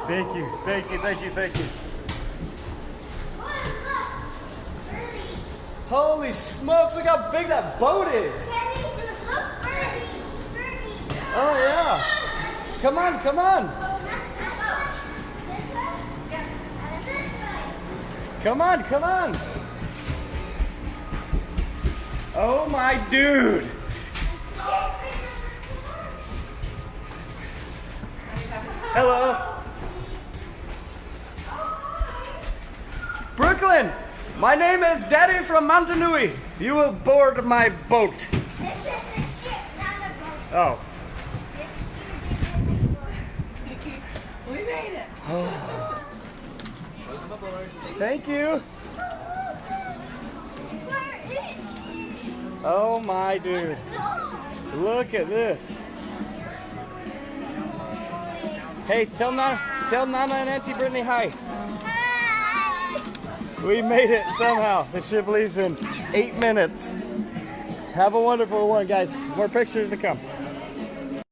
Thank you, thank you, thank you, thank you. Holy smokes, look how big that boat is. Oh yeah. Come on, come on. Come on, come on. Oh my dude. Hello. Brooklyn, my name is Daddy from Montanui. You will board my boat. This is the ship, not a boat. Oh. We made it. Thank you. Where is Oh my dude. Look at this. Hey, tell Nana and Auntie Brittany hi. Hi. We made it somehow. The ship leaves in 8 minutes. Have a wonderful one, guys. More pictures to come.